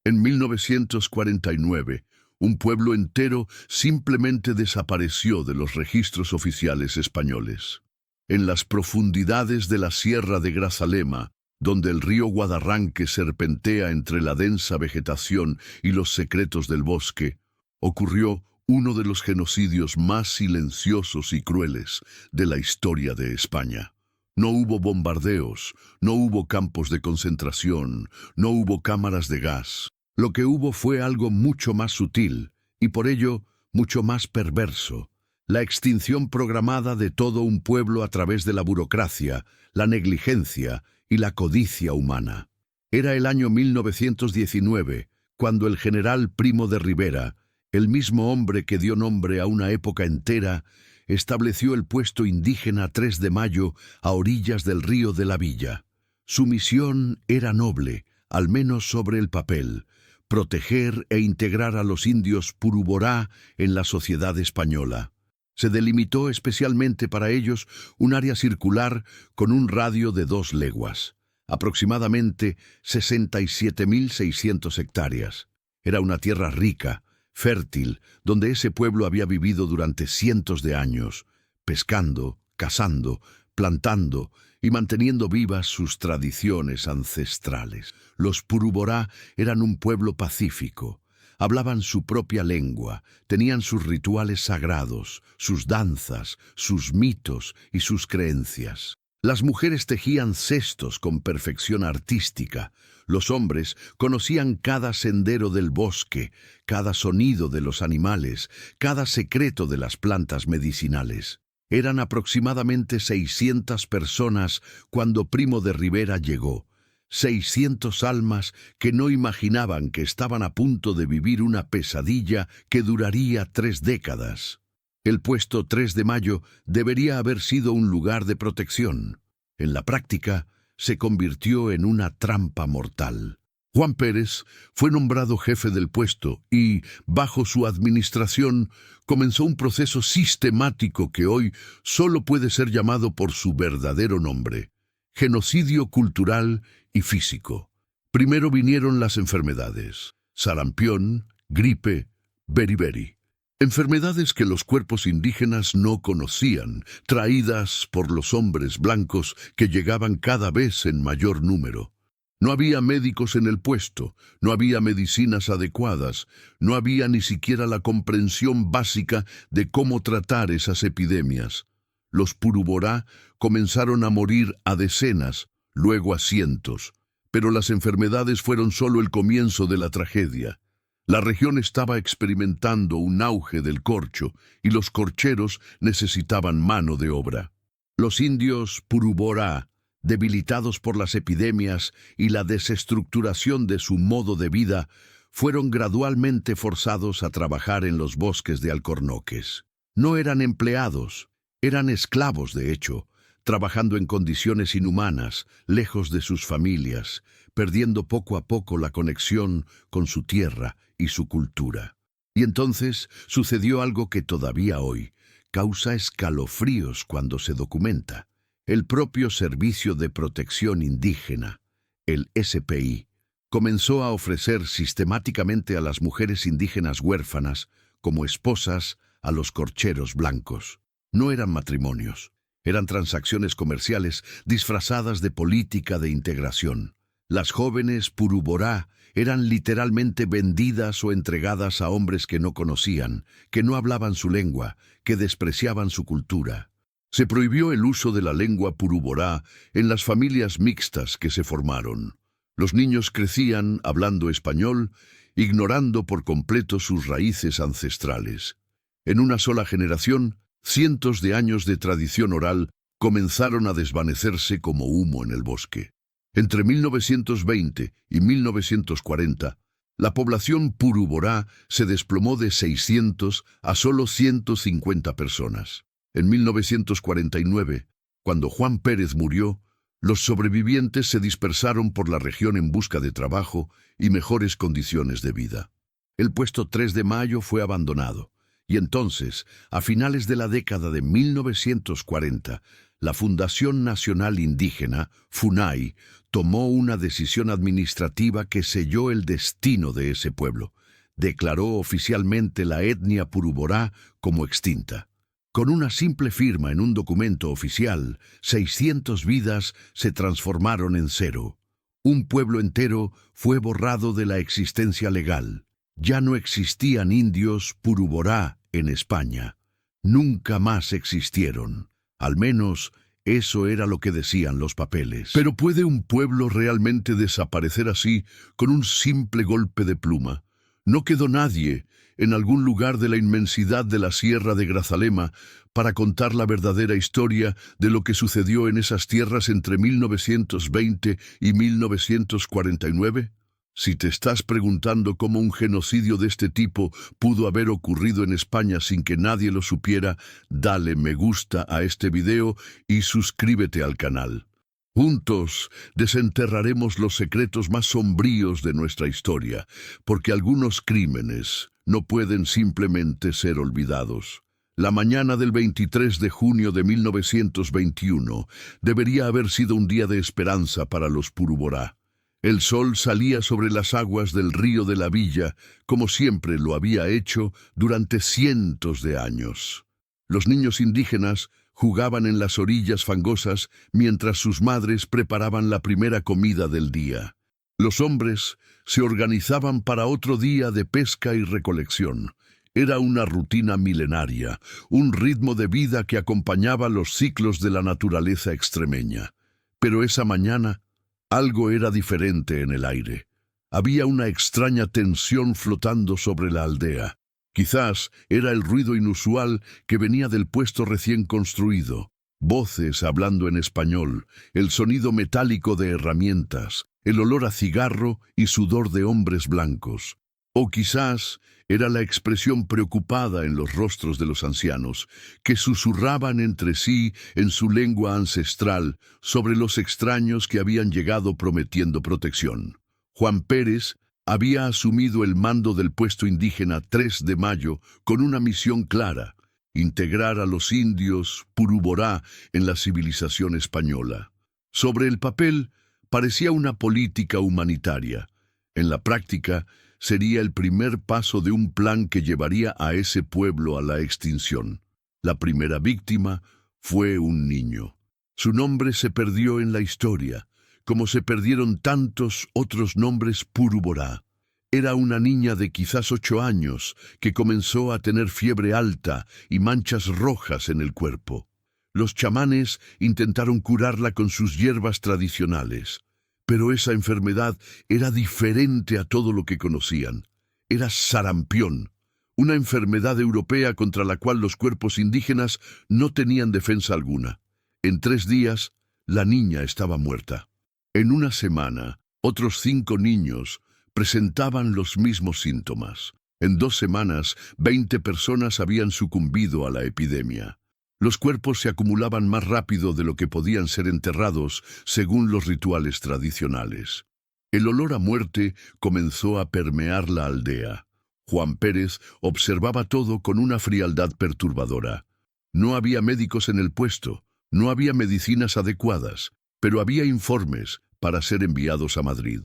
En 1949, un pueblo entero simplemente desapareció de los registros oficiales españoles. En las profundidades de la Sierra de Grazalema, donde el río Guadarranque serpentea entre la densa vegetación y los secretos del bosque, ocurrió uno de los genocidios más silenciosos y crueles de la historia de España. No hubo bombardeos, no hubo campos de concentración, no hubo cámaras de gas. Lo que hubo fue algo mucho más sutil y por ello mucho más perverso. La extinción programada de todo un pueblo a través de la burocracia, la negligencia y la codicia humana. Era el año 1919, cuando el general Primo de Rivera, el mismo hombre que dio nombre a una época entera, estableció el puesto indígena 3 de Mayo a orillas del río de la Villa. Su misión era noble, al menos sobre el papel: proteger e integrar a los indios Puruborá en la sociedad española. Se delimitó especialmente para ellos un área circular con un radio de 2 leguas, aproximadamente 67.600 hectáreas. Era una tierra rica, fértil, donde ese pueblo había vivido durante cientos de años, pescando, cazando, plantando y manteniendo vivas sus tradiciones ancestrales. Los Puruborá eran un pueblo pacífico. Hablaban su propia lengua, tenían sus rituales sagrados, sus danzas, sus mitos y sus creencias. Las mujeres tejían cestos con perfección artística. Los hombres conocían cada sendero del bosque, cada sonido de los animales, cada secreto de las plantas medicinales. Eran aproximadamente 600 personas cuando Primo de Rivera llegó. 600 almas que no imaginaban que estaban a punto de vivir una pesadilla que duraría 3 décadas. El puesto 3 de Mayo debería haber sido un lugar de protección. En la práctica, se convirtió en una trampa mortal. Juan Pérez fue nombrado jefe del puesto y, bajo su administración, comenzó un proceso sistemático que hoy solo puede ser llamado por su verdadero nombre: genocidio cultural y físico. Primero vinieron las enfermedades: sarampión, gripe, beriberi. Enfermedades que los cuerpos indígenas no conocían, traídas por los hombres blancos que llegaban cada vez en mayor número. No había médicos en el puesto, no había medicinas adecuadas, no había ni siquiera la comprensión básica de cómo tratar esas epidemias. Los Puruborá comenzaron a morir a decenas, luego a cientos, pero las enfermedades fueron solo el comienzo de la tragedia. La región estaba experimentando un auge del corcho y los corcheros necesitaban mano de obra. Los indios Puruborá, debilitados por las epidemias y la desestructuración de su modo de vida, fueron gradualmente forzados a trabajar en los bosques de alcornoques. No eran empleados, eran esclavos de hecho, trabajando en condiciones inhumanas, lejos de sus familias, perdiendo poco a poco la conexión con su tierra y su cultura. Y entonces sucedió algo que todavía hoy causa escalofríos cuando se documenta. El propio Servicio de Protección Indígena, el SPI, comenzó a ofrecer sistemáticamente a las mujeres indígenas huérfanas como esposas a los corcheros blancos. No eran matrimonios, eran transacciones comerciales disfrazadas de política de integración. Las jóvenes Puruborá eran literalmente vendidas o entregadas a hombres que no conocían, que no hablaban su lengua, que despreciaban su cultura. Se prohibió el uso de la lengua Puruborá en las familias mixtas que se formaron. Los niños crecían hablando español, ignorando por completo sus raíces ancestrales. En una sola generación, cientos de años de tradición oral comenzaron a desvanecerse como humo en el bosque. Entre 1920 y 1940, la población Puruborá se desplomó de 600 a solo 150 personas. En 1949, cuando Juan Pérez murió, los sobrevivientes se dispersaron por la región en busca de trabajo y mejores condiciones de vida. El puesto 3 de Mayo fue abandonado, y entonces, a finales de la década de 1940, la Fundación Nacional Indígena, FUNAI, tomó una decisión administrativa que selló el destino de ese pueblo. Declaró oficialmente la etnia Puruborá como extinta. Con una simple firma en un documento oficial, 600 vidas se transformaron en cero. Un pueblo entero fue borrado de la existencia legal. Ya no existían indios Puruborá en España. Nunca más existieron. Al menos eso era lo que decían los papeles. Pero ¿puede un pueblo realmente desaparecer así, con un simple golpe de pluma? No quedó nadie en algún lugar de la inmensidad de la Sierra de Grazalema para contar la verdadera historia de lo que sucedió en esas tierras entre 1920 y 1949. Si te estás preguntando cómo un genocidio de este tipo pudo haber ocurrido en España sin que nadie lo supiera, dale me gusta a este video y suscríbete al canal. Juntos desenterraremos los secretos más sombríos de nuestra historia, porque algunos crímenes no pueden simplemente ser olvidados. La mañana del 23 de junio de 1921 debería haber sido un día de esperanza para los Puruborá. El sol salía sobre las aguas del río de la villa, como siempre lo había hecho durante cientos de años. Los niños indígenas jugaban en las orillas fangosas mientras sus madres preparaban la primera comida del día. Los hombres se organizaban para otro día de pesca y recolección. Era una rutina milenaria, un ritmo de vida que acompañaba los ciclos de la naturaleza extremeña. Pero esa mañana, algo era diferente en el aire. Había una extraña tensión flotando sobre la aldea. Quizás era el ruido inusual que venía del puesto recién construido. Voces hablando en español, el sonido metálico de herramientas, el olor a cigarro y sudor de hombres blancos. O quizás era la expresión preocupada en los rostros de los ancianos, que susurraban entre sí en su lengua ancestral sobre los extraños que habían llegado prometiendo protección. Juan Pérez había asumido el mando del puesto indígena 3 de mayo con una misión clara: integrar a los indios Puruborá en la civilización española. Sobre el papel parecía una política humanitaria. En la práctica, sería el primer paso de un plan que llevaría a ese pueblo a la extinción. La primera víctima fue un niño. Su nombre se perdió en la historia, como se perdieron tantos otros nombres Puruborá. Era una niña de quizás 8 años que comenzó a tener fiebre alta y manchas rojas en el cuerpo. Los chamanes intentaron curarla con sus hierbas tradicionales. Pero esa enfermedad era diferente a todo lo que conocían. Era sarampión, una enfermedad europea contra la cual los cuerpos indígenas no tenían defensa alguna. En 3 días, la niña estaba muerta. En una semana, otros 5 niños presentaban los mismos síntomas. En 2 semanas, 20 personas habían sucumbido a la epidemia. Los cuerpos se acumulaban más rápido de lo que podían ser enterrados según los rituales tradicionales. El olor a muerte comenzó a permear la aldea. Juan Pérez observaba todo con una frialdad perturbadora. No había médicos en el puesto, no había medicinas adecuadas, pero había informes para ser enviados a Madrid.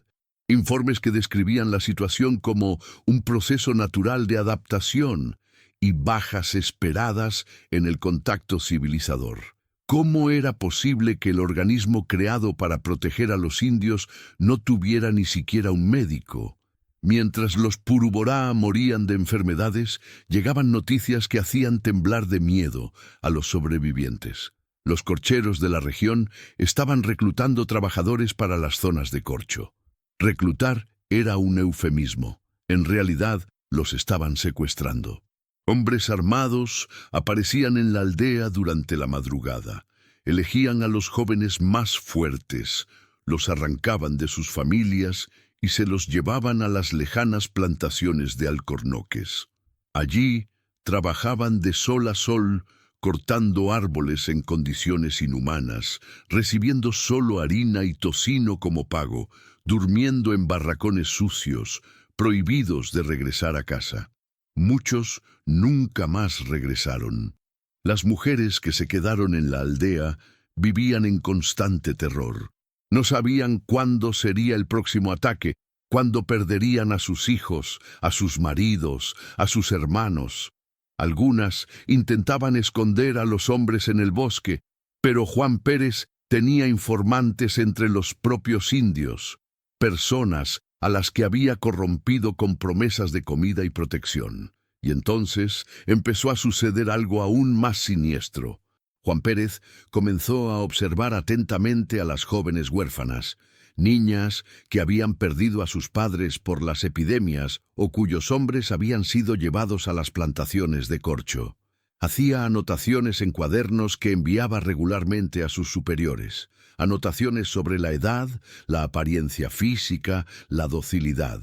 Informes que describían la situación como un proceso natural de adaptación y bajas esperadas en el contacto civilizador. ¿Cómo era posible que el organismo creado para proteger a los indios no tuviera ni siquiera un médico? Mientras los Puruborá morían de enfermedades, llegaban noticias que hacían temblar de miedo a los sobrevivientes. Los corcheros de la región estaban reclutando trabajadores para las zonas de corcho. Reclutar era un eufemismo. En realidad, los estaban secuestrando. Hombres armados aparecían en la aldea durante la madrugada. Elegían a los jóvenes más fuertes, los arrancaban de sus familias y se los llevaban a las lejanas plantaciones de alcornoques. Allí trabajaban de sol a sol, cortando árboles en condiciones inhumanas, recibiendo solo harina y tocino como pago, durmiendo en barracones sucios, prohibidos de regresar a casa. Muchos nunca más regresaron. Las mujeres que se quedaron en la aldea vivían en constante terror. No sabían cuándo sería el próximo ataque, cuándo perderían a sus hijos, a sus maridos, a sus hermanos. Algunas intentaban esconder a los hombres en el bosque, pero Juan Pérez tenía informantes entre los propios indios, personas a las que había corrompido con promesas de comida y protección. Y entonces empezó a suceder algo aún más siniestro. Juan Pérez comenzó a observar atentamente a las jóvenes huérfanas, niñas que habían perdido a sus padres por las epidemias o cuyos hombres habían sido llevados a las plantaciones de corcho. Hacía anotaciones en cuadernos que enviaba regularmente a sus superiores, anotaciones sobre la edad, la apariencia física, la docilidad.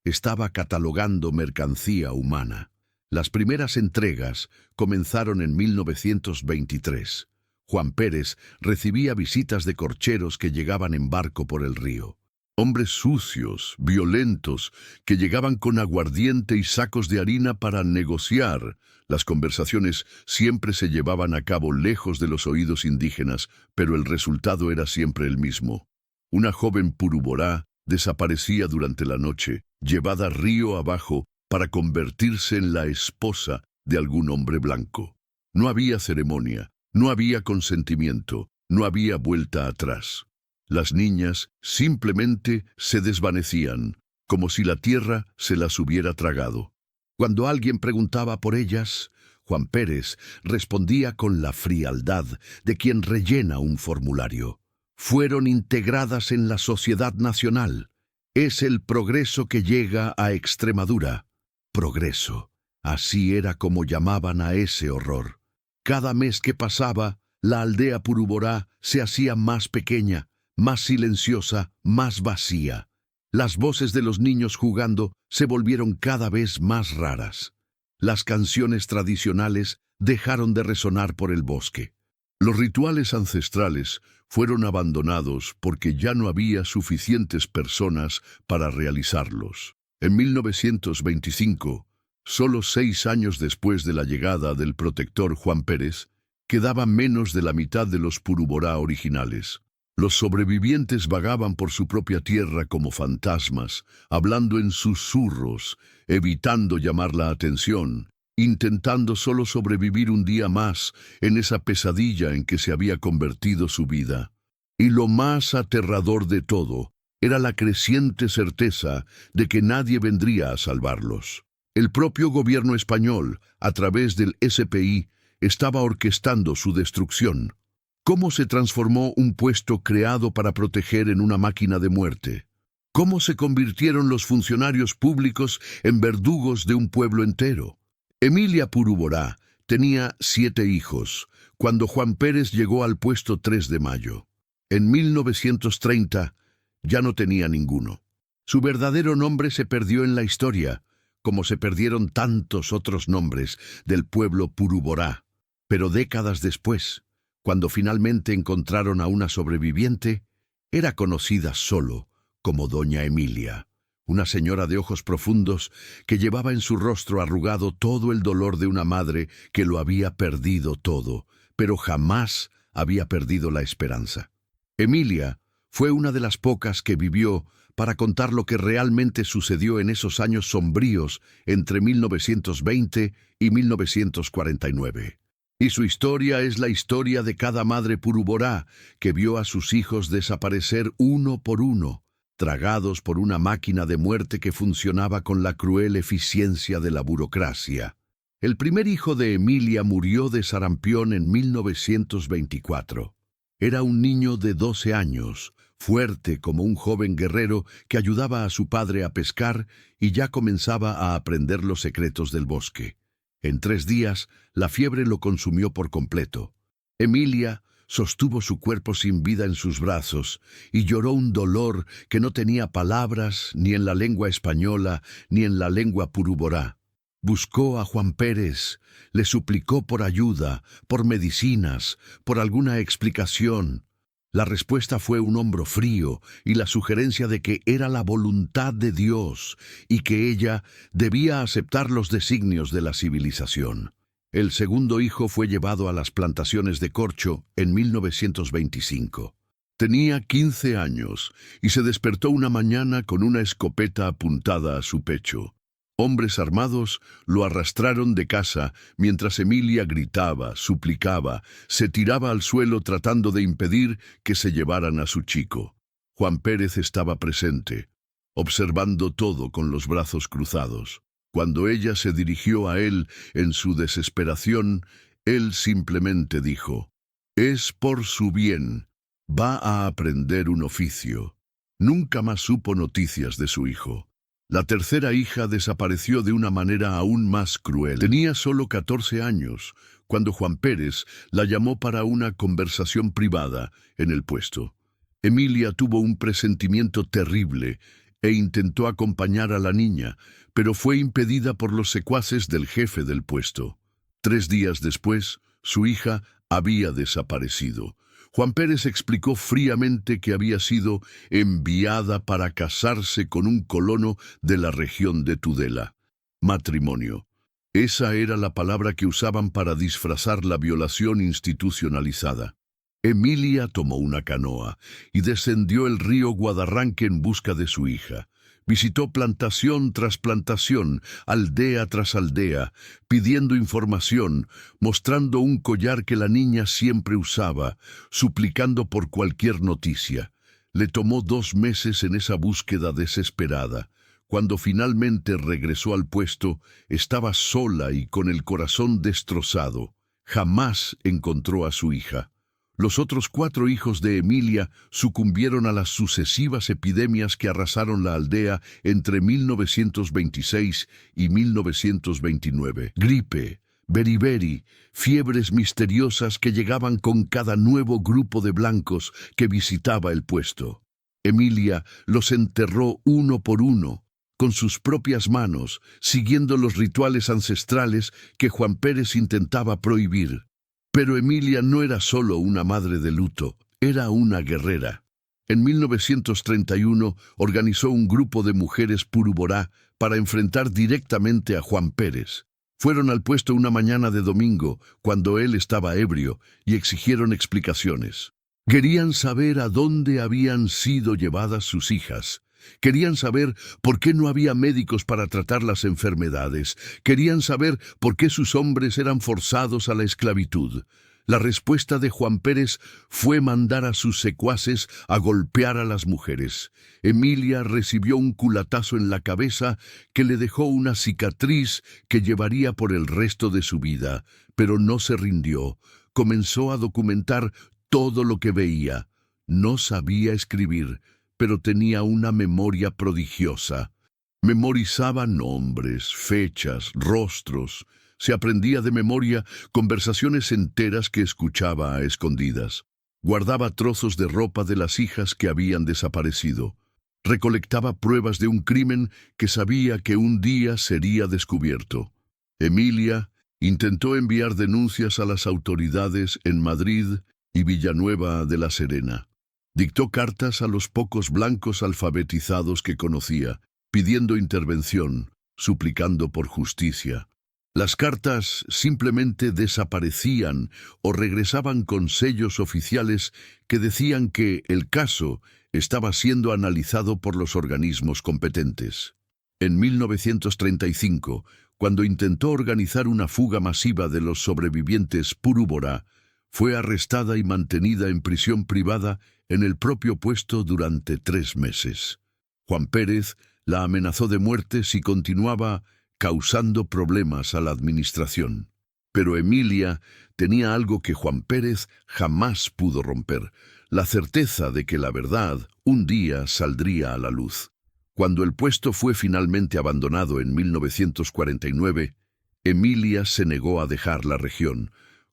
Estaba catalogando mercancía humana. Las primeras entregas comenzaron en 1923. Juan Pérez recibía visitas de corcheros que llegaban en barco por el río. Hombres sucios, violentos, que llegaban con aguardiente y sacos de harina para negociar. Las conversaciones siempre se llevaban a cabo lejos de los oídos indígenas, pero el resultado era siempre el mismo. Una joven puruborá desaparecía durante la noche, llevada río abajo para convertirse en la esposa de algún hombre blanco. No había ceremonia, no había consentimiento, no había vuelta atrás. Las niñas simplemente se desvanecían, como si la tierra se las hubiera tragado. Cuando alguien preguntaba por ellas, Juan Pérez respondía con la frialdad de quien rellena un formulario. Fueron integradas en la sociedad nacional. Es el progreso que llega a Extremadura. Progreso. Así era como llamaban a ese horror. Cada mes que pasaba, la aldea puruborá se hacía más pequeña, más silenciosa, más vacía. Las voces de los niños jugando se volvieron cada vez más raras. Las canciones tradicionales dejaron de resonar por el bosque. Los rituales ancestrales fueron abandonados porque ya no había suficientes personas para realizarlos. En 1925, solo 6 años después de la llegada del protector Juan Pérez, quedaba menos de la mitad de los puruborá originales. Los sobrevivientes vagaban por su propia tierra como fantasmas, hablando en susurros, evitando llamar la atención, intentando solo sobrevivir un día más en esa pesadilla en que se había convertido su vida. Y lo más aterrador de todo era la creciente certeza de que nadie vendría a salvarlos. El propio gobierno español, a través del SPI, estaba orquestando su destrucción. ¿Cómo se transformó un puesto creado para proteger en una máquina de muerte? ¿Cómo se convirtieron los funcionarios públicos en verdugos de un pueblo entero? Emilia Puruborá tenía 7 hijos cuando Juan Pérez llegó al puesto 3 de mayo. En 1930 ya no tenía ninguno. Su verdadero nombre se perdió en la historia, como se perdieron tantos otros nombres del pueblo puruborá. Pero décadas después, cuando finalmente encontraron a una sobreviviente, era conocida solo como Doña Emilia, una señora de ojos profundos que llevaba en su rostro arrugado todo el dolor de una madre que lo había perdido todo, pero jamás había perdido la esperanza. Emilia fue una de las pocas que vivió para contar lo que realmente sucedió en esos años sombríos entre 1920 y 1949. Y su historia es la historia de cada madre puruborá que vio a sus hijos desaparecer uno por uno, tragados por una máquina de muerte que funcionaba con la cruel eficiencia de la burocracia. El primer hijo de Emilia murió de sarampión en 1924. Era un niño de 12 años, fuerte como un joven guerrero que ayudaba a su padre a pescar y ya comenzaba a aprender los secretos del bosque. En 3 días, la fiebre lo consumió por completo. Emilia sostuvo su cuerpo sin vida en sus brazos y lloró un dolor que no tenía palabras ni en la lengua española ni en la lengua puruborá. Buscó a Juan Pérez, le suplicó por ayuda, por medicinas, por alguna explicación. La respuesta fue un hombro frío y la sugerencia de que era la voluntad de Dios y que ella debía aceptar los designios de la civilización. El segundo hijo fue llevado a las plantaciones de corcho en 1925. Tenía 15 años y se despertó una mañana con una escopeta apuntada a su pecho. Hombres armados lo arrastraron de casa mientras Emilia gritaba, suplicaba, se tiraba al suelo tratando de impedir que se llevaran a su chico. Juan Pérez estaba presente, observando todo con los brazos cruzados. Cuando ella se dirigió a él en su desesperación, él simplemente dijo: «Es por su bien, va a aprender un oficio». Nunca más supo noticias de su hijo. La tercera hija desapareció de una manera aún más cruel. Tenía solo 14 años cuando Juan Pérez la llamó para una conversación privada en el puesto. Emilia tuvo un presentimiento terrible e intentó acompañar a la niña, pero fue impedida por los secuaces del jefe del puesto. 3 días después, su hija había desaparecido. Juan Pérez explicó fríamente que había sido enviada para casarse con un colono de la región de Tudela. Matrimonio. Esa era la palabra que usaban para disfrazar la violación institucionalizada. Emilia tomó una canoa y descendió el río Guadarranque en busca de su hija. Visitó plantación tras plantación, aldea tras aldea, pidiendo información, mostrando un collar que la niña siempre usaba, suplicando por cualquier noticia. Le tomó 2 meses en esa búsqueda desesperada. Cuando finalmente regresó al puesto, estaba sola y con el corazón destrozado. Jamás encontró a su hija. Los otros 4 hijos de Emilia sucumbieron a las sucesivas epidemias que arrasaron la aldea entre 1926 y 1929. Gripe, beriberi, fiebres misteriosas que llegaban con cada nuevo grupo de blancos que visitaba el puesto. Emilia los enterró uno por uno, con sus propias manos, siguiendo los rituales ancestrales que Juan Pérez intentaba prohibir. Pero Emilia no era solo una madre de luto, era una guerrera. En 1931 organizó un grupo de mujeres Puruborá para enfrentar directamente a Juan Pérez. Fueron al puesto una mañana de domingo, cuando él estaba ebrio, y exigieron explicaciones. Querían saber a dónde habían sido llevadas sus hijas. Querían saber por qué no había médicos para tratar las enfermedades. Querían saber por qué sus hombres eran forzados a la esclavitud. La respuesta de Juan Pérez fue mandar a sus secuaces a golpear a las mujeres. Emilia recibió un culatazo en la cabeza que le dejó una cicatriz que llevaría por el resto de su vida, pero no se rindió. Comenzó a documentar todo lo que veía. No sabía escribir, pero tenía una memoria prodigiosa. Memorizaba nombres, fechas, rostros. Se aprendía de memoria conversaciones enteras que escuchaba a escondidas. Guardaba trozos de ropa de las hijas que habían desaparecido. Recolectaba pruebas de un crimen que sabía que un día sería descubierto. Emilia intentó enviar denuncias a las autoridades en Madrid y Villanueva de la Serena. Dictó cartas a los pocos blancos alfabetizados que conocía, pidiendo intervención, suplicando por justicia. Las cartas simplemente desaparecían o regresaban con sellos oficiales que decían que el caso estaba siendo analizado por los organismos competentes. En 1935, cuando intentó organizar una fuga masiva de los sobrevivientes Puruborá, fue arrestada y mantenida en prisión privada en el propio puesto durante 3 meses. Juan Pérez la amenazó de muerte si continuaba causando problemas a la administración. Pero Emilia tenía algo que Juan Pérez jamás pudo romper: la certeza de que la verdad un día saldría a la luz. Cuando el puesto fue finalmente abandonado en 1949, Emilia se negó a dejar la región.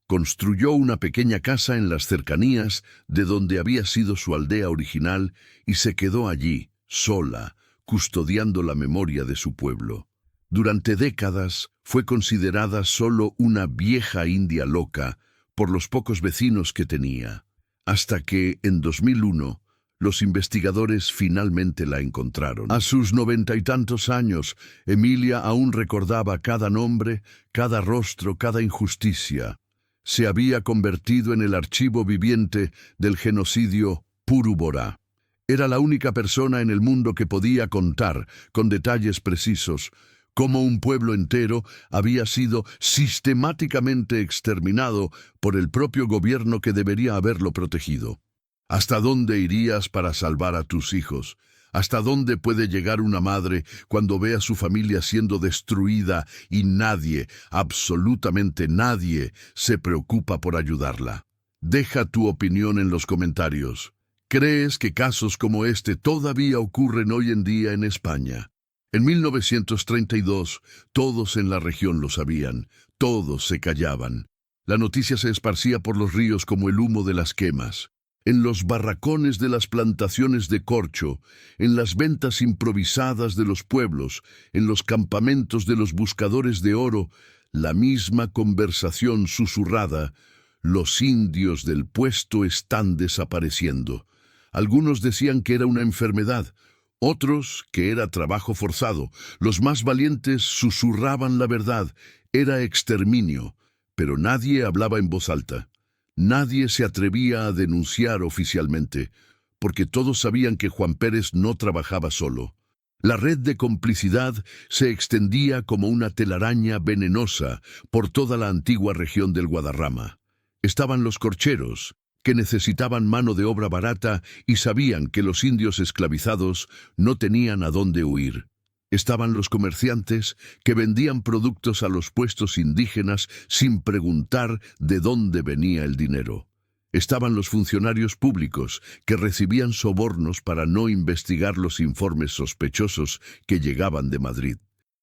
Construyó una pequeña casa en las cercanías de donde había sido su aldea original y se quedó allí, sola, custodiando la memoria de su pueblo. Durante décadas fue considerada solo una vieja india loca por los pocos vecinos que tenía, hasta que, en 2001, Los investigadores finalmente la encontraron. A sus 90 y tantos años, Emilia aún recordaba cada nombre, cada rostro, cada injusticia. Se había convertido en el archivo viviente del genocidio Puru Bora. Era la única persona en el mundo que podía contar, con detalles precisos, cómo un pueblo entero había sido sistemáticamente exterminado por el propio gobierno que debería haberlo protegido. ¿Hasta dónde irías para salvar a tus hijos? ¿Hasta dónde puede llegar una madre cuando ve a su familia siendo destruida y nadie, absolutamente nadie, se preocupa por ayudarla? Deja tu opinión en los comentarios. ¿Crees que casos como este todavía ocurren hoy en día en España? En 1932, todos en la región lo sabían, todos se callaban. La noticia se esparcía por los ríos como el humo de las quemas. En los barracones de las plantaciones de corcho, en las ventas improvisadas de los pueblos, en los campamentos de los buscadores de oro, la misma conversación susurrada: los indios del puesto están desapareciendo. Algunos decían que era una enfermedad, otros que era trabajo forzado. Los más valientes susurraban la verdad: era exterminio, pero nadie hablaba en voz alta. Nadie se atrevía a denunciar oficialmente, porque todos sabían que Juan Pérez no trabajaba solo. La red de complicidad se extendía como una telaraña venenosa por toda la antigua región del Guadarrama. Estaban los corcheros, que necesitaban mano de obra barata y sabían que los indios esclavizados no tenían a dónde huir. Estaban los comerciantes que vendían productos a los puestos indígenas sin preguntar de dónde venía el dinero. Estaban los funcionarios públicos que recibían sobornos para no investigar los informes sospechosos que llegaban de Madrid.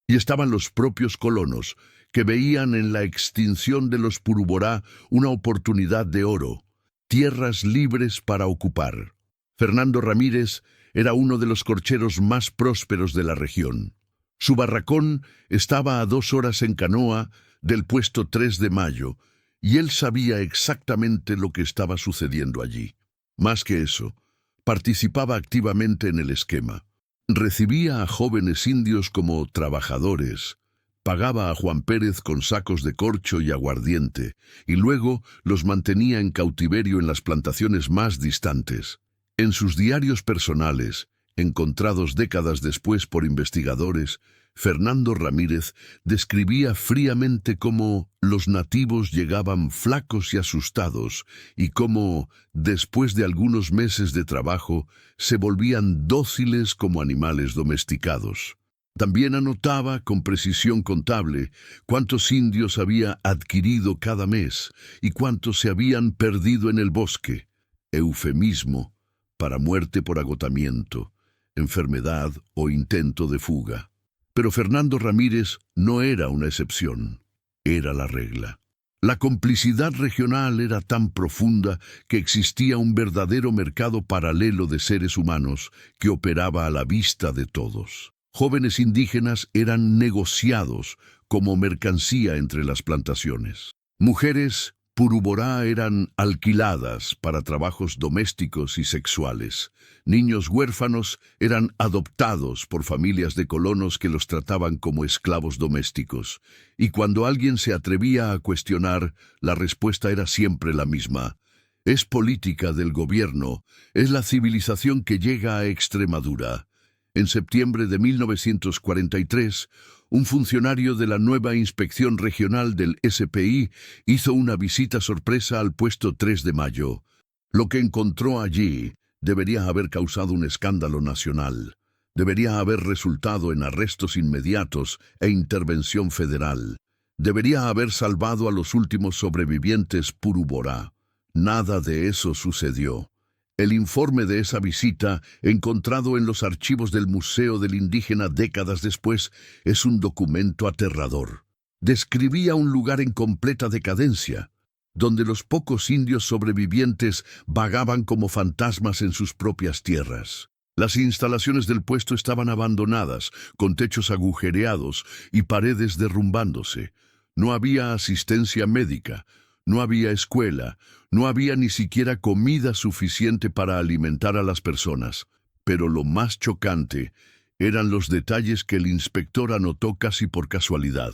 Y estaban los propios colonos que veían en la extinción de los Puru Bora una oportunidad de oro, tierras libres para ocupar. Fernando Ramírez era uno de los corcheros más prósperos de la región. Su barracón estaba a 2 horas en canoa del puesto 3 de Mayo, y él sabía exactamente lo que estaba sucediendo allí. Más que eso, participaba activamente en el esquema. Recibía a jóvenes indios como trabajadores, pagaba a Juan Pérez con sacos de corcho y aguardiente, y luego los mantenía en cautiverio en las plantaciones más distantes. En sus diarios personales, encontrados décadas después por investigadores, Fernando Ramírez describía fríamente cómo los nativos llegaban flacos y asustados y cómo, después de algunos meses de trabajo, se volvían dóciles como animales domesticados. También anotaba con precisión contable cuántos indios había adquirido cada mes y cuántos se habían perdido en el bosque. Eufemismo para muerte por agotamiento, enfermedad o intento de fuga. Pero Fernando Ramírez no era una excepción, era la regla. La complicidad regional era tan profunda que existía un verdadero mercado paralelo de seres humanos que operaba a la vista de todos. Jóvenes indígenas eran negociados como mercancía entre las plantaciones. Mujeres Puru Bora eran alquiladas para trabajos domésticos y sexuales. Niños huérfanos eran adoptados por familias de colonos que los trataban como esclavos domésticos. Y cuando alguien se atrevía a cuestionar, la respuesta era siempre la misma: es política del gobierno, es la civilización que llega a Extremadura. En septiembre de 1943, un funcionario de la nueva Inspección Regional del SPI hizo una visita sorpresa al puesto 3 de Mayo. Lo que encontró allí debería haber causado un escándalo nacional. Debería haber resultado en arrestos inmediatos e intervención federal. Debería haber salvado a los últimos sobrevivientes Puru Bora. Nada de eso sucedió. El informe de esa visita, encontrado en los archivos del Museo del Indígena décadas después, es un documento aterrador. Describía un lugar en completa decadencia, donde los pocos indios sobrevivientes vagaban como fantasmas en sus propias tierras. Las instalaciones del puesto estaban abandonadas, con techos agujereados y paredes derrumbándose. No había asistencia médica. No había escuela, no había ni siquiera comida suficiente para alimentar a las personas. Pero lo más chocante eran los detalles que el inspector anotó casi por casualidad.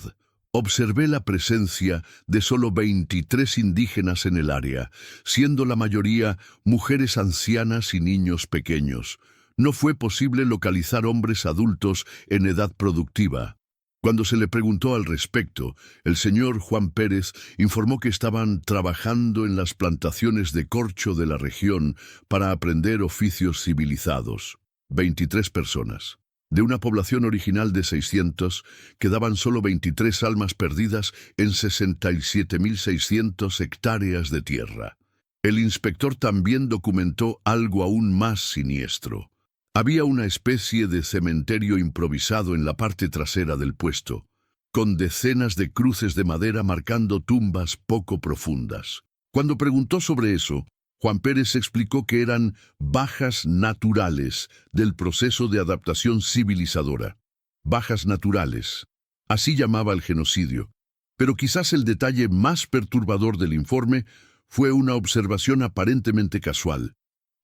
Observé la presencia de solo 23 indígenas en el área, siendo la mayoría mujeres ancianas y niños pequeños. No fue posible localizar hombres adultos en edad productiva. Cuando se le preguntó al respecto, el señor Juan Pérez informó que estaban trabajando en las plantaciones de corcho de la región para aprender oficios civilizados. 23 personas. De una población original de 600, quedaban solo 23 almas perdidas en 67.600 hectáreas de tierra. El inspector también documentó algo aún más siniestro. Había una especie de cementerio improvisado en la parte trasera del puesto, con decenas de cruces de madera marcando tumbas poco profundas. Cuando preguntó sobre eso, Juan Pérez explicó que eran bajas naturales del proceso de adaptación civilizadora. Bajas naturales. Así llamaba el genocidio. Pero quizás el detalle más perturbador del informe fue una observación aparentemente casual.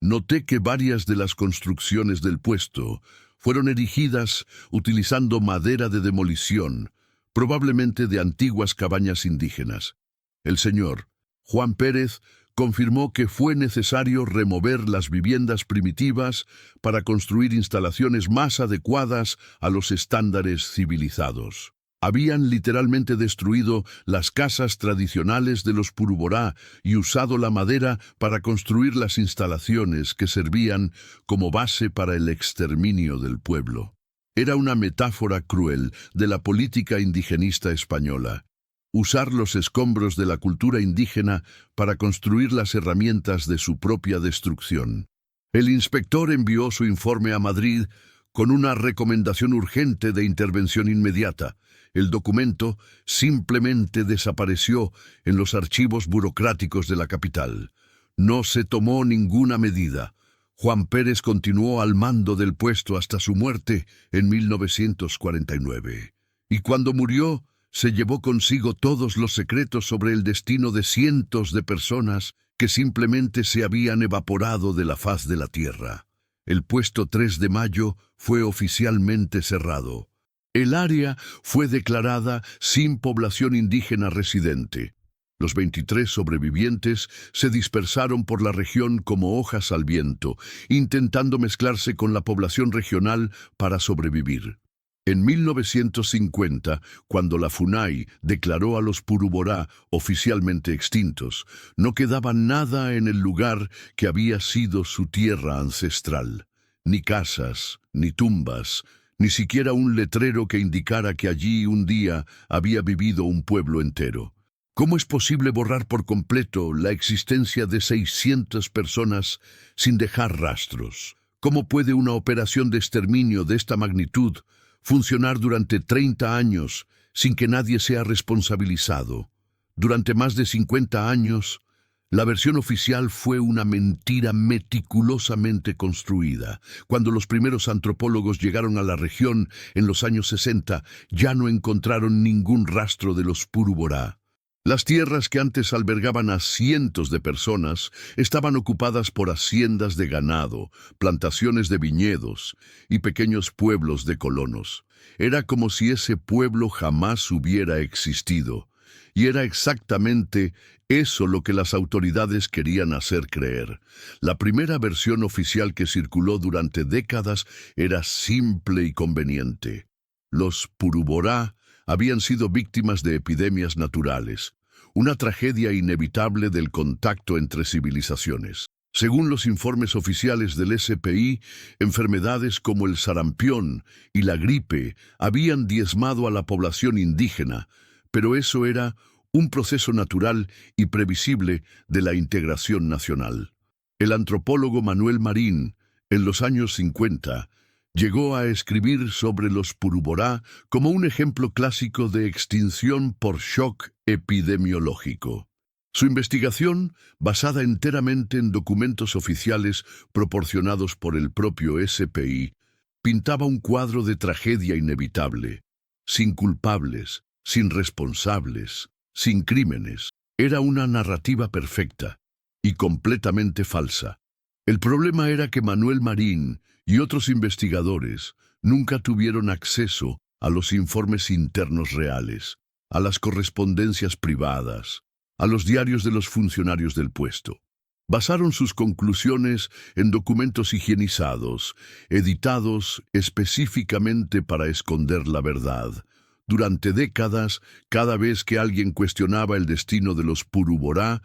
Noté que varias de las construcciones del puesto fueron erigidas utilizando madera de demolición, probablemente de antiguas cabañas indígenas. El señor Juan Pérez confirmó que fue necesario remover las viviendas primitivas para construir instalaciones más adecuadas a los estándares civilizados. Habían literalmente destruido las casas tradicionales de los Puruborá y usado la madera para construir las instalaciones que servían como base para el exterminio del pueblo. Era una metáfora cruel de la política indigenista española. Usar los escombros de la cultura indígena para construir las herramientas de su propia destrucción. El inspector envió su informe a Madrid con una recomendación urgente de intervención inmediata. El documento simplemente desapareció en los archivos burocráticos de la capital. No se tomó ninguna medida. Juan Pérez continuó al mando del puesto hasta su muerte en 1949. Y cuando murió, se llevó consigo todos los secretos sobre el destino de cientos de personas que simplemente se habían evaporado de la faz de la tierra. El puesto 3 de mayo fue oficialmente cerrado. El área fue declarada sin población indígena residente. Los 23 sobrevivientes se dispersaron por la región como hojas al viento, intentando mezclarse con la población regional para sobrevivir. En 1950, cuando la FUNAI declaró a los Puruborá oficialmente extintos, no quedaba nada en el lugar que había sido su tierra ancestral. Ni casas, ni tumbas, ni siquiera un letrero que indicara que allí un día había vivido un pueblo entero. ¿Cómo es posible borrar por completo la existencia de 600 personas sin dejar rastros? ¿Cómo puede una operación de exterminio de esta magnitud funcionar durante 30 años sin que nadie sea responsabilizado? Durante más de 50 años, la versión oficial fue una mentira meticulosamente construida. Cuando los primeros antropólogos llegaron a la región en los años 60, ya no encontraron ningún rastro de los Puruborá. Las tierras que antes albergaban a cientos de personas estaban ocupadas por haciendas de ganado, plantaciones de viñedos y pequeños pueblos de colonos. Era como si ese pueblo jamás hubiera existido. Y era exactamente eso lo que las autoridades querían hacer creer. La primera versión oficial que circuló durante décadas era simple y conveniente. Los Puruborá habían sido víctimas de epidemias naturales, una tragedia inevitable del contacto entre civilizaciones. Según los informes oficiales del SPI, enfermedades como el sarampión y la gripe habían diezmado a la población indígena, pero eso era un proceso natural y previsible de la integración nacional. El antropólogo Manuel Marín, en los años 50, llegó a escribir sobre los Puruborá como un ejemplo clásico de extinción por shock epidemiológico. Su investigación, basada enteramente en documentos oficiales proporcionados por el propio SPI, pintaba un cuadro de tragedia inevitable, sin culpables, sin responsables, sin crímenes. Era una narrativa perfecta y completamente falsa. El problema era que Manuel Marín y otros investigadores nunca tuvieron acceso a los informes internos reales, a las correspondencias privadas, a los diarios de los funcionarios del puesto. Basaron sus conclusiones en documentos higienizados, editados específicamente para esconder la verdad. Durante décadas, cada vez que alguien cuestionaba el destino de los Purú-Borá,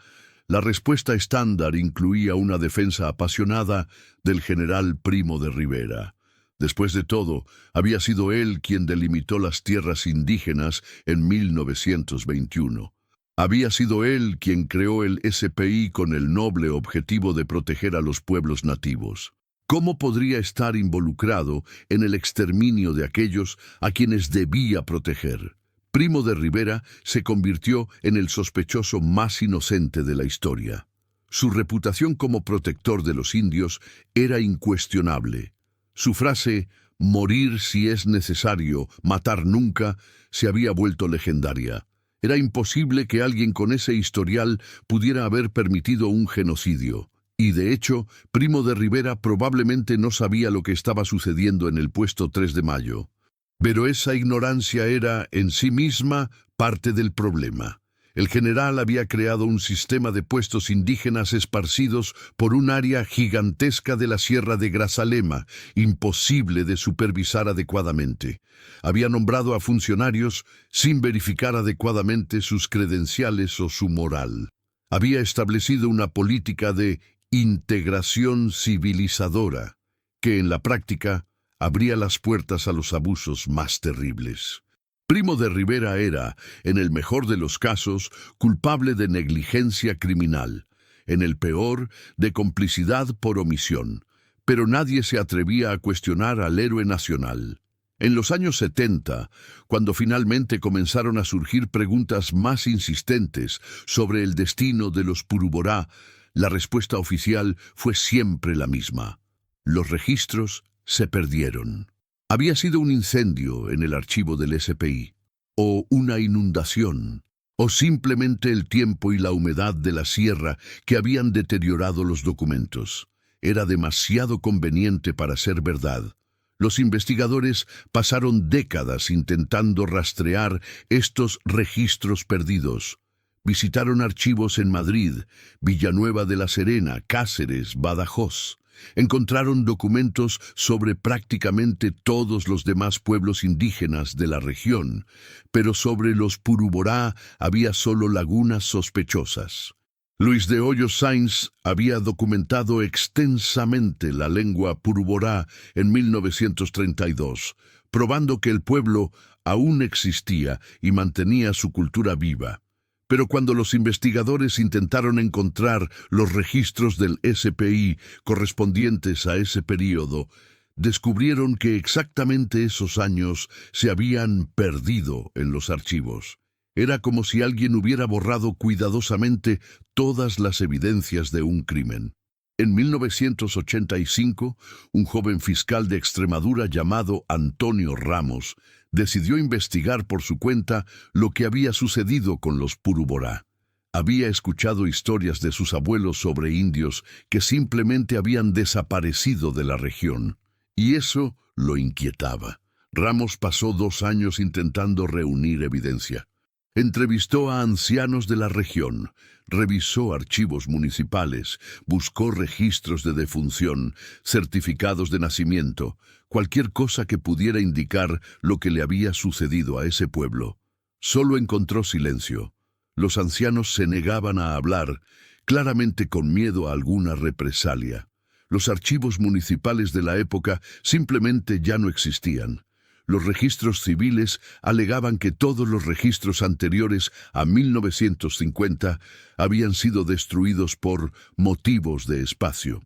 la respuesta estándar incluía una defensa apasionada del general Primo de Rivera. Después de todo, había sido él quien delimitó las tierras indígenas en 1921. Había sido él quien creó el SPI con el noble objetivo de proteger a los pueblos nativos. ¿Cómo podría estar involucrado en el exterminio de aquellos a quienes debía proteger? Primo de Rivera se convirtió en el sospechoso más inocente de la historia. Su reputación como protector de los indios era incuestionable. Su frase, «morir si es necesario, matar nunca», se había vuelto legendaria. Era imposible que alguien con ese historial pudiera haber permitido un genocidio. Y de hecho, Primo de Rivera probablemente no sabía lo que estaba sucediendo en el puesto 3 de Mayo. Pero esa ignorancia era, en sí misma, parte del problema. El general había creado un sistema de puestos indígenas esparcidos por un área gigantesca de la Sierra de Grazalema, imposible de supervisar adecuadamente. Había nombrado a funcionarios sin verificar adecuadamente sus credenciales o su moral. Había establecido una política de integración civilizadora, que en la práctica abría las puertas a los abusos más terribles. Primo de Rivera era, en el mejor de los casos, culpable de negligencia criminal, en el peor, de complicidad por omisión, pero nadie se atrevía a cuestionar al héroe nacional. En los años 70, cuando finalmente comenzaron a surgir preguntas más insistentes sobre el destino de los Purú-Borá, la respuesta oficial fue siempre la misma. Los registros se perdieron. Había sido un incendio en el archivo del SPI, o una inundación, o simplemente el tiempo y la humedad de la sierra que habían deteriorado los documentos. Era demasiado conveniente para ser verdad. Los investigadores pasaron décadas intentando rastrear estos registros perdidos. Visitaron archivos en Madrid, Villanueva de la Serena, Cáceres, Badajoz. Encontraron documentos sobre prácticamente todos los demás pueblos indígenas de la región, pero sobre los Purú-Borá había solo lagunas sospechosas. Luis de Hoyos Sáenz había documentado extensamente la lengua Purú-Borá en 1932, probando que el pueblo aún existía y mantenía su cultura viva. Pero cuando los investigadores intentaron encontrar los registros del SPI correspondientes a ese período, descubrieron que exactamente esos años se habían perdido en los archivos. Era como si alguien hubiera borrado cuidadosamente todas las evidencias de un crimen. En 1985, un joven fiscal de Extremadura llamado Antonio Ramos decidió investigar por su cuenta lo que había sucedido con los Purú-Borá. Había escuchado historias de sus abuelos sobre indios que simplemente habían desaparecido de la región, y eso lo inquietaba. Ramos pasó 2 años intentando reunir evidencia. Entrevistó a ancianos de la región, revisó archivos municipales, buscó registros de defunción, certificados de nacimiento, cualquier cosa que pudiera indicar lo que le había sucedido a ese pueblo. Solo encontró silencio. Los ancianos se negaban a hablar, claramente con miedo a alguna represalia. Los archivos municipales de la época simplemente ya no existían. Los registros civiles alegaban que todos los registros anteriores a 1950 habían sido destruidos por motivos de espacio.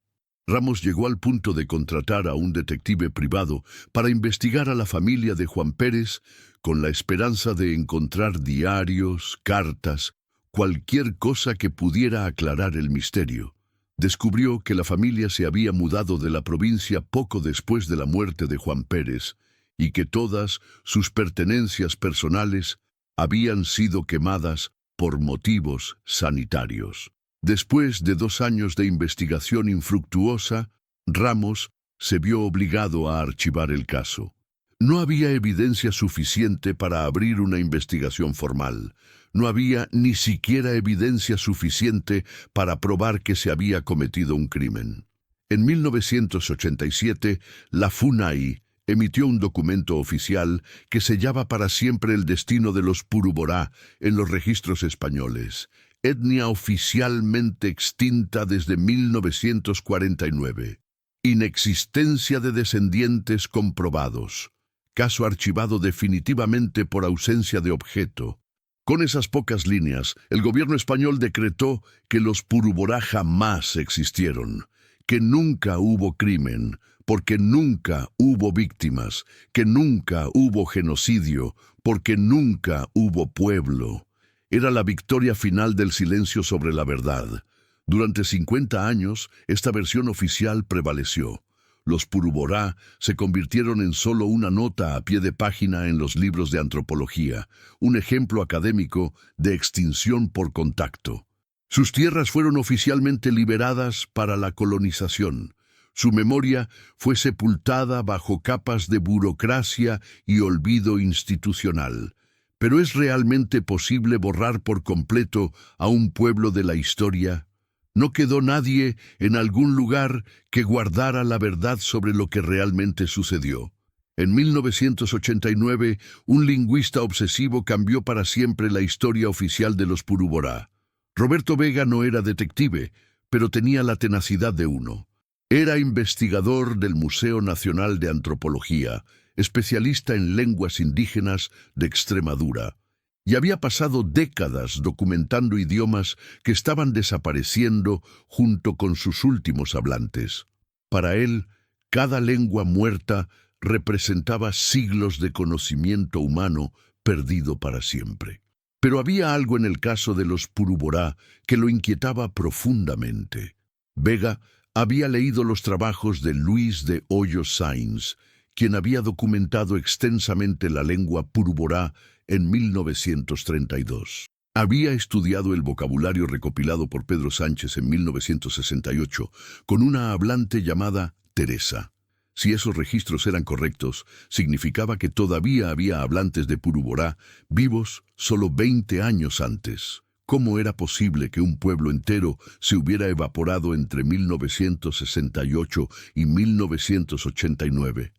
Ramos llegó al punto de contratar a un detective privado para investigar a la familia de Juan Pérez con la esperanza de encontrar diarios, cartas, cualquier cosa que pudiera aclarar el misterio. Descubrió que la familia se había mudado de la provincia poco después de la muerte de Juan Pérez, y que todas sus pertenencias personales habían sido quemadas por motivos sanitarios. Después de 2 años de investigación infructuosa, Ramos se vio obligado a archivar el caso. No había evidencia suficiente para abrir una investigación formal. No había ni siquiera evidencia suficiente para probar que se había cometido un crimen. En 1987, la FUNAI emitió un documento oficial que sellaba para siempre el destino de los Purú-Borá en los registros españoles, etnia oficialmente extinta desde 1949. Inexistencia de descendientes comprobados. Caso archivado definitivamente por ausencia de objeto. Con esas pocas líneas, el gobierno español decretó que los Purú-Borá jamás existieron, que nunca hubo crimen, porque nunca hubo víctimas, que nunca hubo genocidio, porque nunca hubo pueblo. Era la victoria final del silencio sobre la verdad. Durante 50 años, esta versión oficial prevaleció. Los Purú-Borá se convirtieron en solo una nota a pie de página en los libros de antropología, un ejemplo académico de extinción por contacto. Sus tierras fueron oficialmente liberadas para la colonización. Su memoria fue sepultada bajo capas de burocracia y olvido institucional. ¿Pero es realmente posible borrar por completo a un pueblo de la historia? No quedó nadie en algún lugar que guardara la verdad sobre lo que realmente sucedió. En 1989, un lingüista obsesivo cambió para siempre la historia oficial de los Purú-Borá. Roberto Vega no era detective, pero tenía la tenacidad de uno. Era investigador del Museo Nacional de Antropología, especialista en lenguas indígenas de Extremadura, y había pasado décadas documentando idiomas que estaban desapareciendo junto con sus últimos hablantes. Para él, cada lengua muerta representaba siglos de conocimiento humano perdido para siempre. Pero había algo en el caso de los Purú-Borá que lo inquietaba profundamente. Vega había leído los trabajos de Luis de Hoyos Sáenz, quien había documentado extensamente la lengua Purú-Borá en 1932. Había estudiado el vocabulario recopilado por Pedro Sánchez en 1968 con una hablante llamada Teresa. Si esos registros eran correctos, significaba que todavía había hablantes de Purú-Borá vivos solo 20 años antes. ¿Cómo era posible que un pueblo entero se hubiera evaporado entre 1968 y 1989?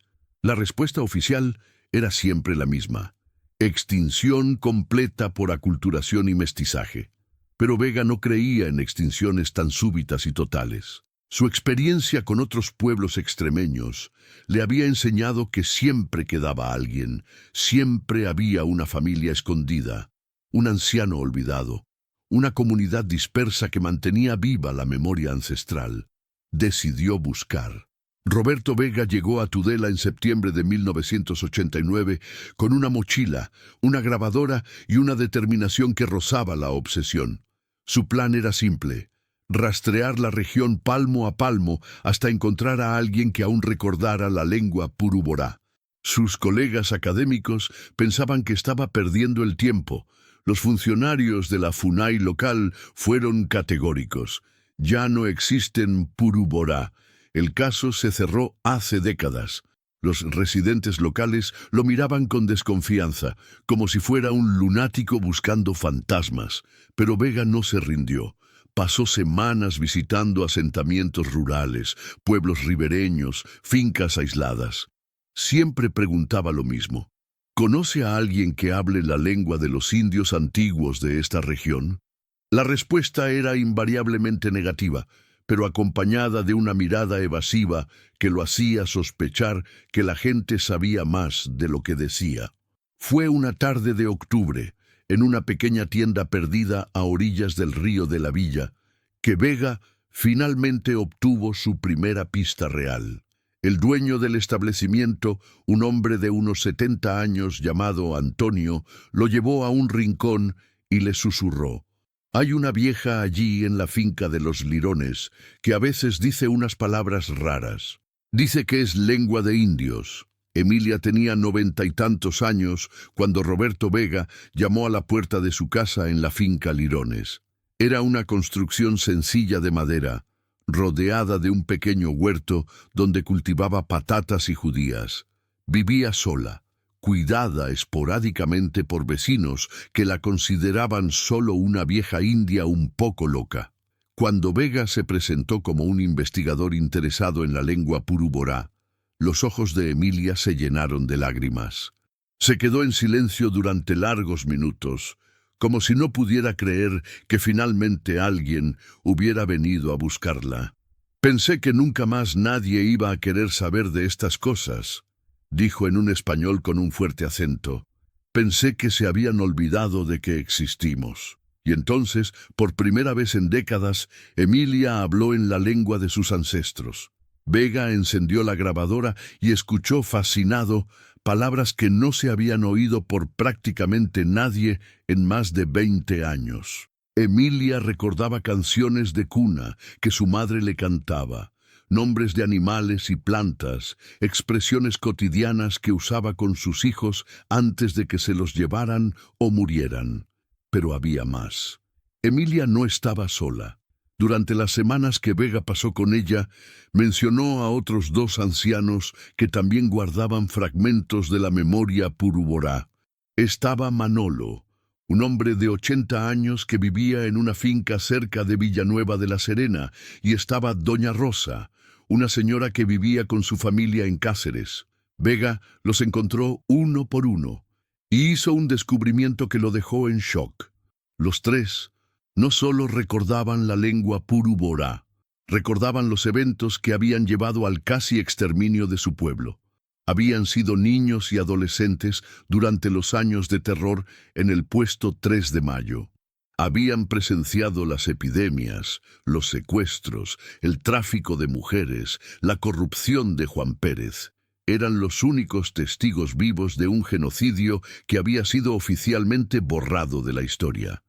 La respuesta oficial era siempre la misma: extinción completa por aculturación y mestizaje. Pero Vega no creía en extinciones tan súbitas y totales. Su experiencia con otros pueblos extremeños le había enseñado que siempre quedaba alguien, siempre había una familia escondida, un anciano olvidado, una comunidad dispersa que mantenía viva la memoria ancestral. Decidió buscar. Roberto Vega llegó a Tudela en septiembre de 1989 con una mochila, una grabadora y una determinación que rozaba la obsesión. Su plan era simple: rastrear la región palmo a palmo hasta encontrar a alguien que aún recordara la lengua Purú-Borá. Sus colegas académicos pensaban que estaba perdiendo el tiempo. Los funcionarios de la FUNAI local fueron categóricos: ya no existen Purú-Borá. El caso se cerró hace décadas. Los residentes locales lo miraban con desconfianza, como si fuera un lunático buscando fantasmas. Pero Vega no se rindió. Pasó semanas visitando asentamientos rurales, pueblos ribereños, fincas aisladas. Siempre preguntaba lo mismo: ¿conoce a alguien que hable la lengua de los indios antiguos de esta región? La respuesta era invariablemente negativa, pero acompañada de una mirada evasiva que lo hacía sospechar que la gente sabía más de lo que decía. Fue una tarde de octubre, en una pequeña tienda perdida a orillas del río de la villa, que Vega finalmente obtuvo su primera pista real. El dueño del establecimiento, un hombre de unos 70 años llamado Antonio, lo llevó a un rincón y le susurró: «Hay una vieja allí en la finca de los Lirones que a veces dice unas palabras raras. Dice que es lengua de indios». Emilia tenía 90 y tantos años cuando Roberto Vega llamó a la puerta de su casa en la finca Lirones. Era una construcción sencilla de madera, rodeada de un pequeño huerto donde cultivaba patatas y judías. Vivía sola, cuidada esporádicamente por vecinos que la consideraban solo una vieja india un poco loca. Cuando Vega se presentó como un investigador interesado en la lengua purú-borá, los ojos de Emilia se llenaron de lágrimas. Se quedó en silencio durante largos minutos, como si no pudiera creer que finalmente alguien hubiera venido a buscarla. «Pensé que nunca más nadie iba a querer saber de estas cosas», dijo en un español con un fuerte acento. «Pensé que se habían olvidado de que existimos». Y entonces, por primera vez en décadas, Emilia habló en la lengua de sus ancestros. Vega encendió la grabadora y escuchó fascinado palabras que no se habían oído por prácticamente nadie en más de 20 años. Emilia recordaba canciones de cuna que su madre le cantaba, nombres de animales y plantas, expresiones cotidianas que usaba con sus hijos antes de que se los llevaran o murieran. Pero había más. Emilia no estaba sola. Durante las semanas que Vega pasó con ella, mencionó a otros 2 ancianos que también guardaban fragmentos de la memoria purú-borá. Estaba Manolo, un hombre de 80 años que vivía en una finca cerca de Villanueva de la Serena, y estaba Doña Rosa, una señora que vivía con su familia en Cáceres. Vega los encontró uno por uno y hizo un descubrimiento que lo dejó en shock. Los 3 no solo recordaban la lengua purú-borá, recordaban los eventos que habían llevado al casi exterminio de su pueblo. Habían sido niños y adolescentes durante los años de terror en el puesto 3 de Mayo. Habían presenciado las epidemias, los secuestros, el tráfico de mujeres, la corrupción de Juan Pérez. Eran los únicos testigos vivos de un genocidio que había sido oficialmente borrado de la historia.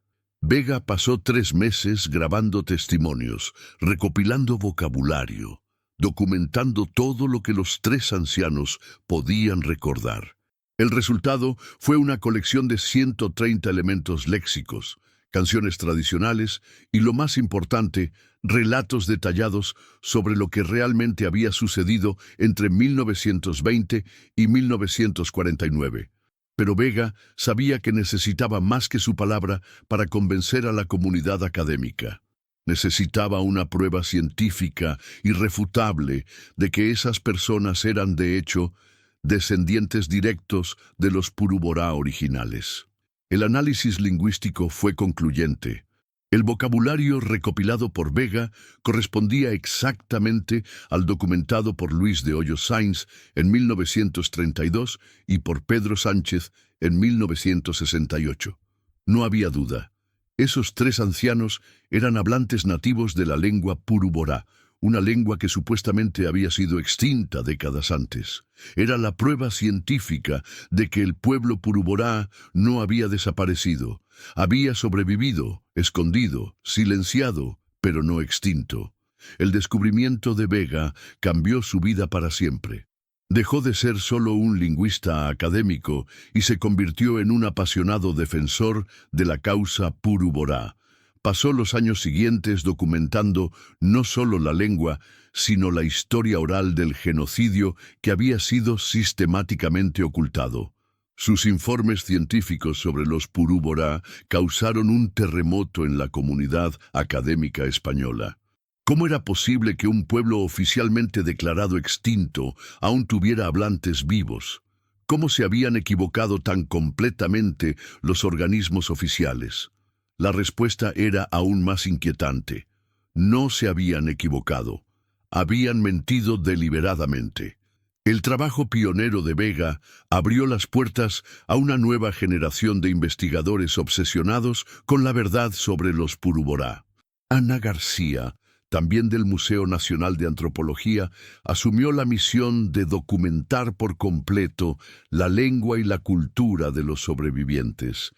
Vega pasó 3 meses grabando testimonios, recopilando vocabulario, documentando todo lo que los 3 ancianos podían recordar. El resultado fue una colección de 130 elementos léxicos, canciones tradicionales y, lo más importante, relatos detallados sobre lo que realmente había sucedido entre 1920 y 1949. Pero Vega sabía que necesitaba más que su palabra para convencer a la comunidad académica. Necesitaba una prueba científica irrefutable de que esas personas eran, de hecho, descendientes directos de los purú-borá originales. El análisis lingüístico fue concluyente. El vocabulario recopilado por Vega correspondía exactamente al documentado por Luis de Hoyos Sainz en 1932 y por Pedro Sánchez en 1968. No había duda. Esos 3 ancianos eran hablantes nativos de la lengua purú-borá, una lengua que supuestamente había sido extinta décadas antes. Era la prueba científica de que el pueblo purú-borá no había desaparecido. Había sobrevivido, escondido, silenciado, pero no extinto. El descubrimiento de Vega cambió su vida para siempre. Dejó de ser solo un lingüista académico y se convirtió en un apasionado defensor de la causa purú-borá. Pasó los años siguientes documentando no solo la lengua, sino la historia oral del genocidio que había sido sistemáticamente ocultado. Sus informes científicos sobre los purú-borá causaron un terremoto en la comunidad académica española. ¿Cómo era posible que un pueblo oficialmente declarado extinto aún tuviera hablantes vivos? ¿Cómo se habían equivocado tan completamente los organismos oficiales? La respuesta era aún más inquietante. No se habían equivocado. Habían mentido deliberadamente. El trabajo pionero de Vega abrió las puertas a una nueva generación de investigadores obsesionados con la verdad sobre los purú-borá. Ana García, también del Museo Nacional de Antropología, asumió la misión de documentar por completo la lengua y la cultura de los sobrevivientes.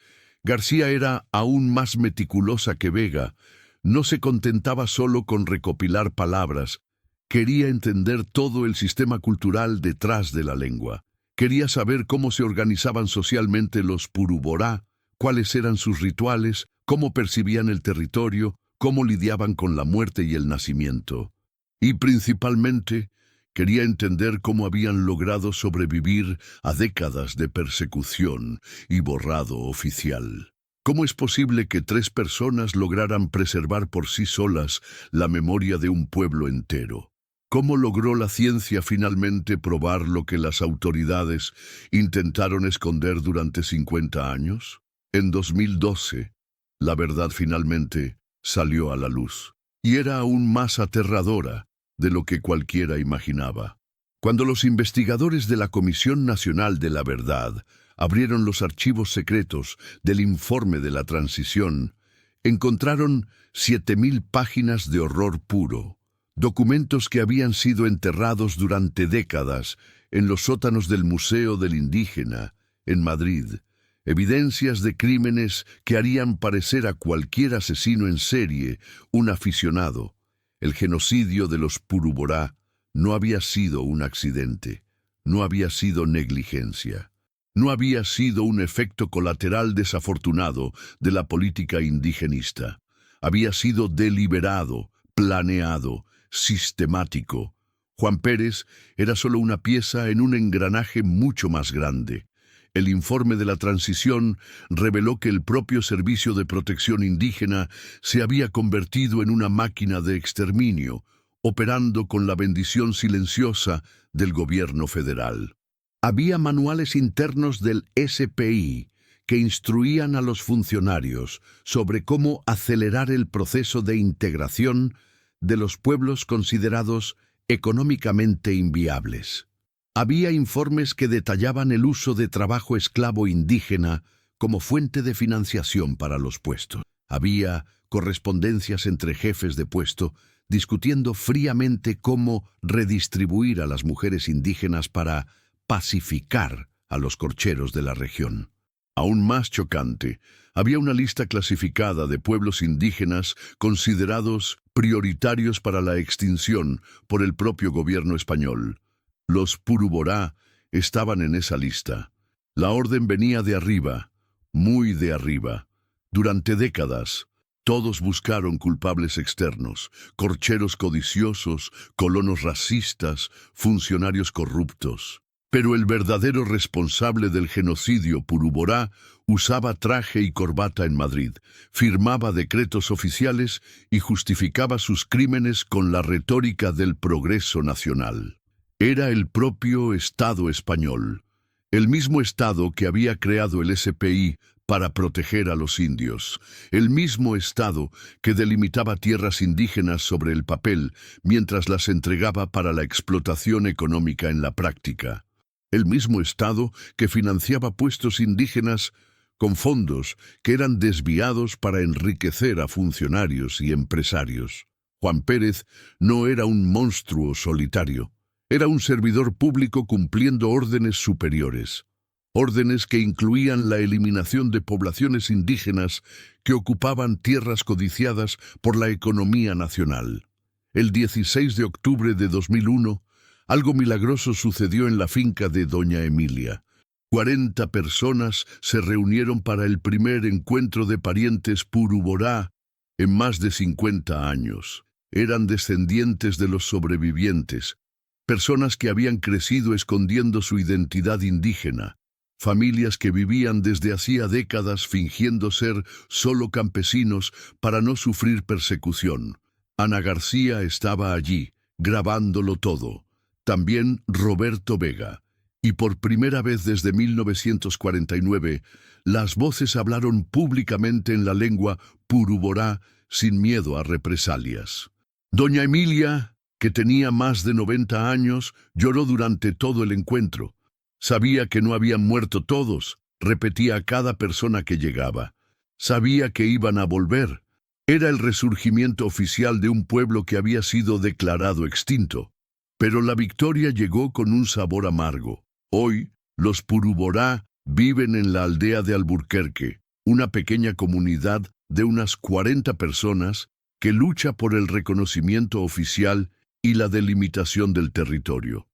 García era aún más meticulosa que Vega. No se contentaba solo con recopilar palabras. Quería entender todo el sistema cultural detrás de la lengua. Quería saber cómo se organizaban socialmente los Puru-Borá, cuáles eran sus rituales, cómo percibían el territorio, cómo lidiaban con la muerte y el nacimiento. Y principalmente, quería entender cómo habían logrado sobrevivir a décadas de persecución y borrado oficial. ¿Cómo es posible que 3 personas lograran preservar por sí solas la memoria de un pueblo entero? ¿Cómo logró la ciencia finalmente probar lo que las autoridades intentaron esconder durante 50 años? En 2012, la verdad finalmente salió a la luz, y era aún más aterradora de lo que cualquiera imaginaba. Cuando los investigadores de la Comisión Nacional de la Verdad abrieron los archivos secretos del informe de la transición, encontraron 7.000 páginas de horror puro, documentos que habían sido enterrados durante décadas en los sótanos del Museo del Indígena, en Madrid, evidencias de crímenes que harían parecer a cualquier asesino en serie un aficionado. El genocidio de los Puru-Borá no había sido un accidente, no había sido negligencia, no había sido un efecto colateral desafortunado de la política indigenista. Había sido deliberado, planeado, sistemático. Juan Pérez era solo una pieza en un engranaje mucho más grande. El informe de la transición reveló que el propio Servicio de Protección Indígena se había convertido en una máquina de exterminio, operando con la bendición silenciosa del gobierno federal. Había manuales internos del SPI que instruían a los funcionarios sobre cómo acelerar el proceso de integración de los pueblos considerados económicamente inviables. Había informes que detallaban el uso de trabajo esclavo indígena como fuente de financiación para los puestos. Había correspondencias entre jefes de puesto discutiendo fríamente cómo redistribuir a las mujeres indígenas para pacificar a los corcheros de la región. Aún más chocante, había una lista clasificada de pueblos indígenas considerados prioritarios para la extinción por el propio gobierno español. Los Puru-Borá estaban en esa lista. La orden venía de arriba, muy de arriba. Durante décadas, todos buscaron culpables externos, corcheros codiciosos, colonos racistas, funcionarios corruptos. Pero el verdadero responsable del genocidio Puru-Borá usaba traje y corbata en Madrid, firmaba decretos oficiales y justificaba sus crímenes con la retórica del progreso nacional. Era el propio Estado español, el mismo Estado que había creado el SPI para proteger a los indios, el mismo Estado que delimitaba tierras indígenas sobre el papel mientras las entregaba para la explotación económica en la práctica. El mismo Estado que financiaba puestos indígenas con fondos que eran desviados para enriquecer a funcionarios y empresarios. Juan Pérez no era un monstruo solitario, era un servidor público cumpliendo órdenes superiores, órdenes que incluían la eliminación de poblaciones indígenas que ocupaban tierras codiciadas por la economía nacional. El 16 de octubre de 2001, algo milagroso sucedió en la finca de Doña Emilia. 40 personas se reunieron para el primer encuentro de parientes Puru-Borá en más de 50 años. Eran descendientes de los sobrevivientes, personas que habían crecido escondiendo su identidad indígena, familias que vivían desde hacía décadas fingiendo ser solo campesinos para no sufrir persecución. Ana García estaba allí, grabándolo todo. También Roberto Vega. Y por primera vez desde 1949, las voces hablaron públicamente en la lengua Puru-Borá sin miedo a represalias. Doña Emilia, que tenía más de 90 años, lloró durante todo el encuentro. Sabía que no habían muerto todos, repetía a cada persona que llegaba. Sabía que iban a volver. Era el resurgimiento oficial de un pueblo que había sido declarado extinto. Pero la victoria llegó con un sabor amargo. Hoy, los Puru-Borá viven en la aldea de Alburquerque, una pequeña comunidad de unas 40 personas que lucha por el reconocimiento oficial y la delimitación del territorio.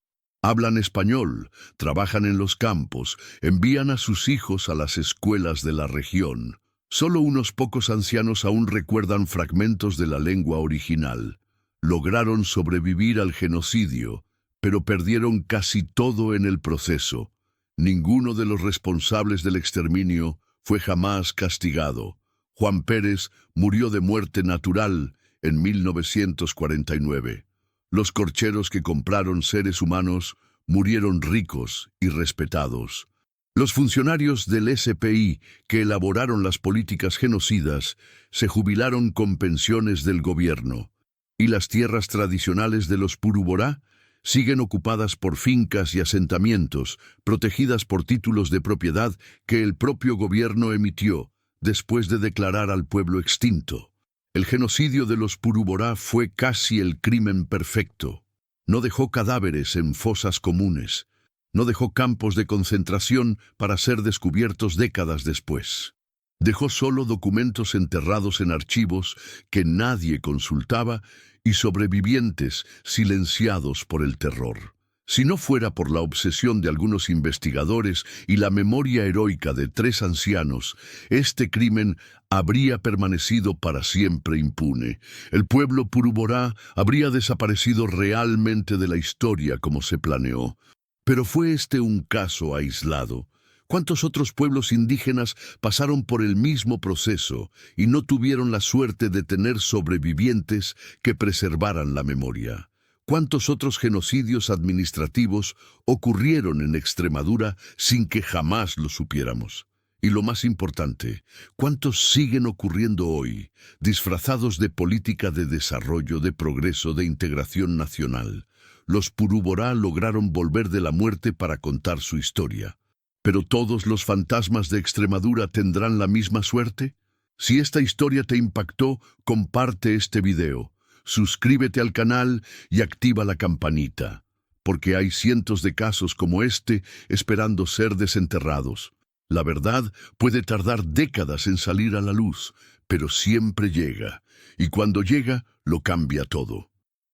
Hablan español, trabajan en los campos, envían a sus hijos a las escuelas de la región. Solo unos pocos ancianos aún recuerdan fragmentos de la lengua original. Lograron sobrevivir al genocidio, pero perdieron casi todo en el proceso. Ninguno de los responsables del exterminio fue jamás castigado. Juan Pérez murió de muerte natural en 1949. Los corcheros que compraron seres humanos murieron ricos y respetados. Los funcionarios del SPI que elaboraron las políticas genocidas se jubilaron con pensiones del gobierno. Y las tierras tradicionales de los Purú-Borá siguen ocupadas por fincas y asentamientos, protegidas por títulos de propiedad que el propio gobierno emitió después de declarar al pueblo extinto. El genocidio de los Purú-Borá fue casi el crimen perfecto. No dejó cadáveres en fosas comunes. No dejó campos de concentración para ser descubiertos décadas después. Dejó solo documentos enterrados en archivos que nadie consultaba y sobrevivientes silenciados por el terror. Si no fuera por la obsesión de algunos investigadores y la memoria heroica de 3 ancianos, este crimen habría permanecido para siempre impune. El pueblo Purú-Borá habría desaparecido realmente de la historia como se planeó. Pero ¿fue este un caso aislado? ¿Cuántos otros pueblos indígenas pasaron por el mismo proceso y no tuvieron la suerte de tener sobrevivientes que preservaran la memoria? ¿Cuántos otros genocidios administrativos ocurrieron en Extremadura sin que jamás lo supiéramos? Y lo más importante, ¿cuántos siguen ocurriendo hoy, disfrazados de política de desarrollo, de progreso, de integración nacional? Los Purú-Borá lograron volver de la muerte para contar su historia. ¿Pero todos los fantasmas de Extremadura tendrán la misma suerte? Si esta historia te impactó, comparte este video. Suscríbete al canal y activa la campanita, porque hay cientos de casos como este esperando ser desenterrados. La verdad puede tardar décadas en salir a la luz, pero siempre llega, y cuando llega, lo cambia todo.